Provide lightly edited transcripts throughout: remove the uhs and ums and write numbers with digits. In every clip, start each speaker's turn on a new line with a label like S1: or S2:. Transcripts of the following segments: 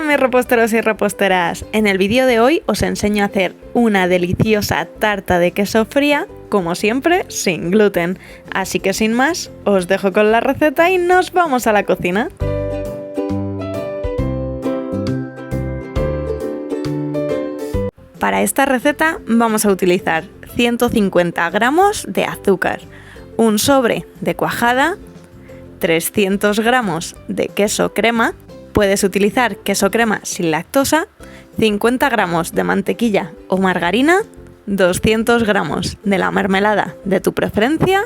S1: Hola mis reposteros y reposteras, en el vídeo de hoy os enseño a hacer una deliciosa tarta de queso fría, como siempre sin gluten, así que sin más, os dejo con la receta y nos vamos a la cocina. Para esta receta vamos a utilizar 150 gramos de azúcar, un sobre de cuajada, 300 gramos de queso crema, puedes utilizar queso crema sin lactosa, 50 gramos de mantequilla o margarina, 200 gramos de la mermelada de tu preferencia.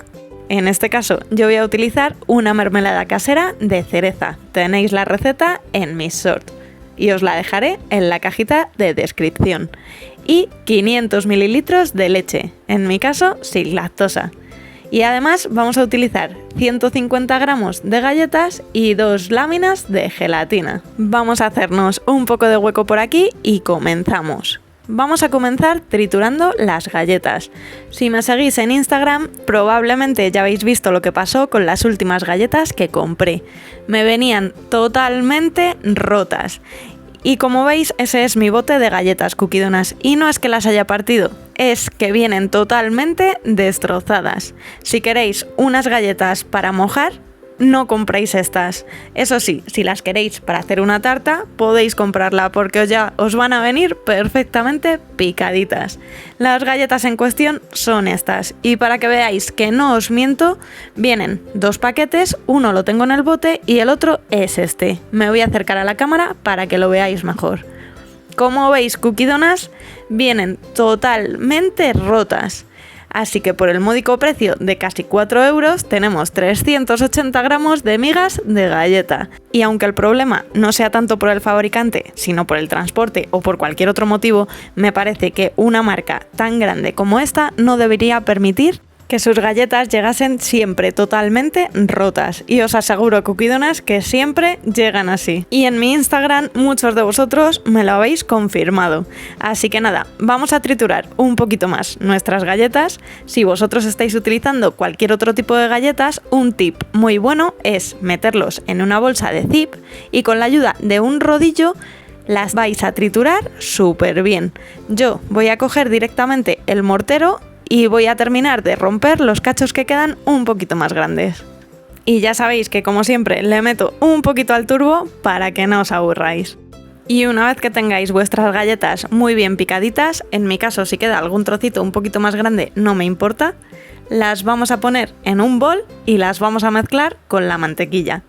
S1: En este caso yo voy a utilizar una mermelada casera de cereza, tenéis la receta en mis shorts y os la dejaré en la cajita de descripción. Y 500 mililitros de leche, en mi caso sin lactosa. Y además vamos a utilizar 150 gramos de galletas y 2 láminas de gelatina. Vamos a hacernos un poco de hueco por aquí y comenzamos. Vamos a comenzar triturando las galletas. Si me seguís en Instagram, probablemente ya habéis visto lo que pasó con las últimas galletas que compré. Me venían totalmente rotas. Y como veis, ese es mi bote de galletas Cookie Donas. Y no es que las haya partido, es que vienen totalmente destrozadas. Si queréis unas galletas para mojar, no compréis estas. Eso sí, si las queréis para hacer una tarta, podéis comprarla porque ya os van a venir perfectamente picaditas. Las galletas en cuestión son estas. Y para que veáis que no os miento, vienen 2 paquetes, uno lo tengo en el bote y el otro es este. Me voy a acercar a la cámara para que lo veáis mejor. Como veis, Cookie Donas vienen totalmente rotas. Así que por el módico precio de casi 4 euros tenemos 380 gramos de migas de galleta. Y aunque el problema no sea tanto por el fabricante, sino por el transporte o por cualquier otro motivo, me parece que una marca tan grande como esta no debería permitir que sus galletas llegasen siempre totalmente rotas. Y os aseguro, Cookie Donas, que siempre llegan así. Y en mi Instagram muchos de vosotros me lo habéis confirmado. Así que nada, vamos a triturar un poquito más nuestras galletas. Si vosotros estáis utilizando cualquier otro tipo de galletas, un tip muy bueno es meterlos en una bolsa de zip y con la ayuda de un rodillo las vais a triturar súper bien. Yo voy a coger directamente el mortero y voy a terminar de romper los cachos que quedan un poquito más grandes. Y ya sabéis que como siempre le meto un poquito al turbo para que no os aburráis. Y una vez que tengáis vuestras galletas muy bien picaditas, en mi caso si queda algún trocito un poquito más grande no me importa, las vamos a poner en un bol y las vamos a mezclar con la mantequilla.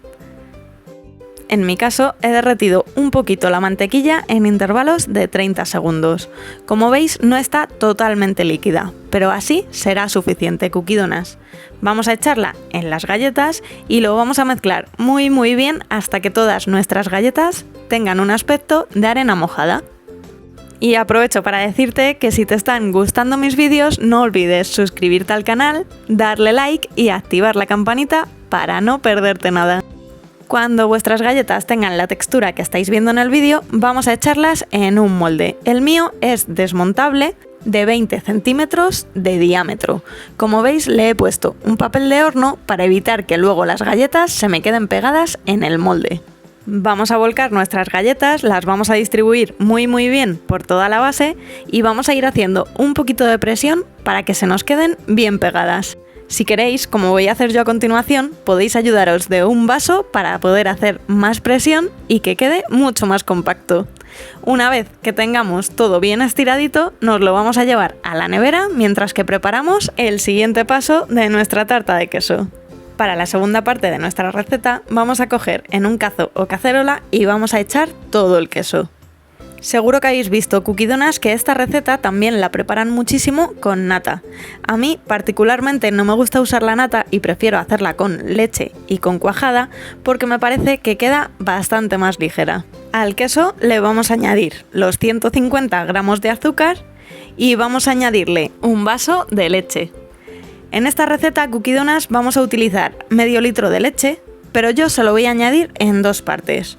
S1: En mi caso he derretido un poquito la mantequilla en intervalos de 30 segundos. Como veis no está totalmente líquida, pero así será suficiente, Cookie Donas. Vamos a echarla en las galletas y lo vamos a mezclar muy bien hasta que todas nuestras galletas tengan un aspecto de arena mojada. Y aprovecho para decirte que si te están gustando mis vídeos no olvides suscribirte al canal, darle like y activar la campanita para no perderte nada. Cuando vuestras galletas tengan la textura que estáis viendo en el vídeo, vamos a echarlas en un molde. El mío es desmontable de 20 centímetros de diámetro. Como veis, le he puesto un papel de horno para evitar que luego las galletas se me queden pegadas en el molde. Vamos a volcar nuestras galletas, las vamos a distribuir muy bien por toda la base y vamos a ir haciendo un poquito de presión para que se nos queden bien pegadas. Si queréis, como voy a hacer yo a continuación, podéis ayudaros de un vaso para poder hacer más presión y que quede mucho más compacto. Una vez que tengamos todo bien estiradito, nos lo vamos a llevar a la nevera mientras que preparamos el siguiente paso de nuestra tarta de queso. Para la segunda parte de nuestra receta, vamos a coger en un cazo o cacerola y vamos a echar todo el queso. Seguro que habéis visto, Cookie Donas, que esta receta también la preparan muchísimo con nata. A mí particularmente no me gusta usar la nata y prefiero hacerla con leche y con cuajada porque me parece que queda bastante más ligera. Al queso le vamos a añadir los 150 gramos de azúcar y vamos a añadirle un vaso de leche. En esta receta, Cookie Donas, vamos a utilizar medio litro de leche, pero yo se lo voy a añadir en 2 partes.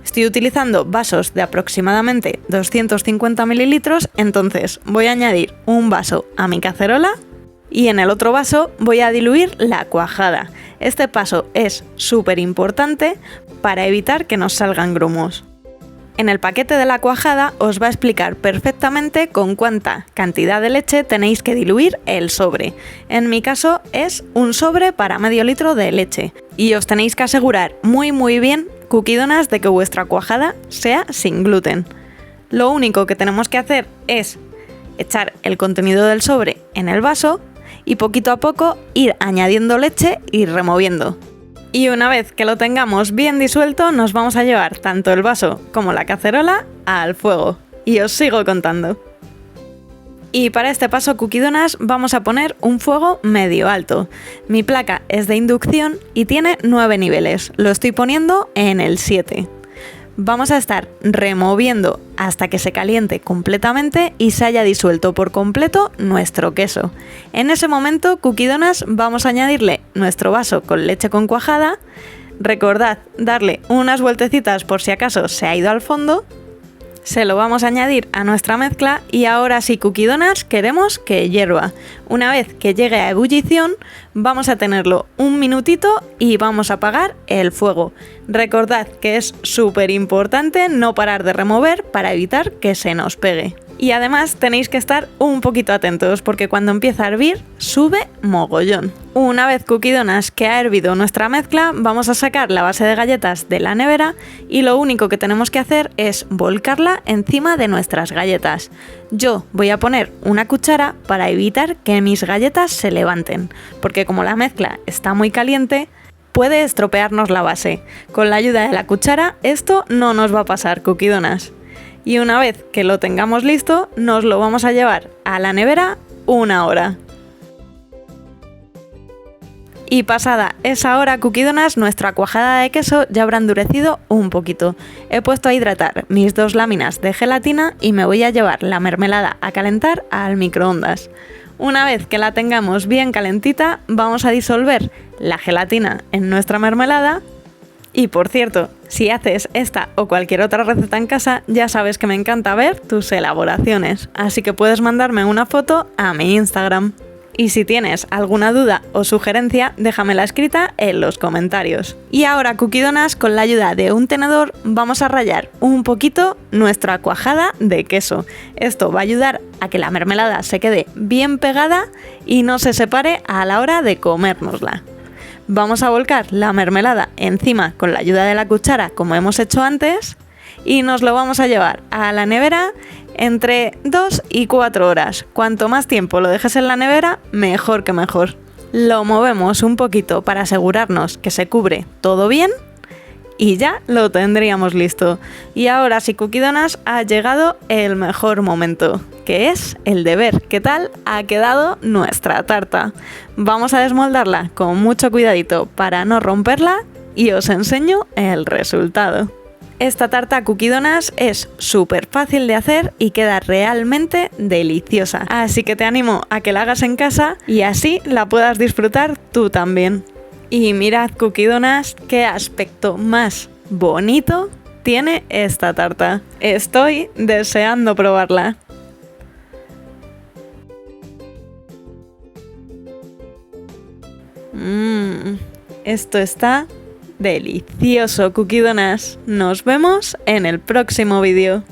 S1: Estoy utilizando vasos de aproximadamente 250 mililitros, entonces voy a añadir un vaso a mi cacerola y en el otro vaso voy a diluir la cuajada. Este paso es súper importante para evitar que nos salgan grumos. En el paquete de la cuajada os va a explicar perfectamente con cuánta cantidad de leche tenéis que diluir el sobre. En mi caso es un sobre para medio litro de leche. Y os tenéis que asegurar muy bien, Cookie Donas, de que vuestra cuajada sea sin gluten. Lo único que tenemos que hacer es echar el contenido del sobre en el vaso y poquito a poco ir añadiendo leche y removiendo. Y una vez que lo tengamos bien disuelto, nos vamos a llevar tanto el vaso como la cacerola al fuego. Y os sigo contando. Y para este paso Cookie Donas vamos a poner un fuego medio alto. Mi placa es de inducción y tiene 9 niveles. Lo estoy poniendo en el 7. Vamos a estar removiendo hasta que se caliente completamente y se haya disuelto por completo nuestro queso. En ese momento, Cookie Donas, vamos a añadirle nuestro vaso con leche con cuajada. Recordad darle unas vueltecitas por si acaso se ha ido al fondo. Se lo vamos a añadir a nuestra mezcla y ahora sí, Cookie Donas, queremos que hierva. Una vez que llegue a ebullición, vamos a tenerlo un minutito y vamos a apagar el fuego. Recordad que es súper importante no parar de remover para evitar que se nos pegue. Y además tenéis que estar un poquito atentos porque cuando empieza a hervir sube mogollón. Una vez Cookie Donas que ha hervido nuestra mezcla, vamos a sacar la base de galletas de la nevera y lo único que tenemos que hacer es volcarla encima de nuestras galletas. Yo voy a poner una cuchara para evitar que mis galletas se levanten, porque como la mezcla está muy caliente, puede estropearnos la base. Con la ayuda de la cuchara esto no nos va a pasar, Cookie Donas. Y una vez que lo tengamos listo, nos lo vamos a llevar a la nevera 1 hora. Y pasada esa hora, Cookie Donas, nuestra cuajada de queso ya habrá endurecido un poquito. He puesto a hidratar mis 2 láminas de gelatina y me voy a llevar la mermelada a calentar al microondas. Una vez que la tengamos bien calentita, vamos a disolver la gelatina en nuestra mermelada. Y por cierto, si haces esta o cualquier otra receta en casa, ya sabes que me encanta ver tus elaboraciones, así que puedes mandarme una foto a mi Instagram. Y si tienes alguna duda o sugerencia, déjamela escrita en los comentarios. Y ahora, Cookie Donas, con la ayuda de un tenedor, vamos a rallar un poquito nuestra cuajada de queso. Esto va a ayudar a que la mermelada se quede bien pegada y no se separe a la hora de comérnosla. Vamos a volcar la mermelada encima con la ayuda de la cuchara, como hemos hecho antes, y nos lo vamos a llevar a la nevera entre 2 y 4 horas. Cuanto más tiempo lo dejes en la nevera, mejor que mejor. Lo movemos un poquito para asegurarnos que se cubre todo bien y ya lo tendríamos listo. Y ahora sí, Cookie Donas, ha llegado el mejor momento, que es el de ver qué tal ha quedado nuestra tarta. Vamos a desmoldarla con mucho cuidadito para no romperla y os enseño el resultado. Esta tarta Cookie Donas es súper fácil de hacer y queda realmente deliciosa. Así que te animo a que la hagas en casa y así la puedas disfrutar tú también. Y mirad, Cookie Donas, qué aspecto más bonito tiene esta tarta. Estoy deseando probarla. Esto está delicioso, Cookie Donas. Nos vemos en el próximo vídeo.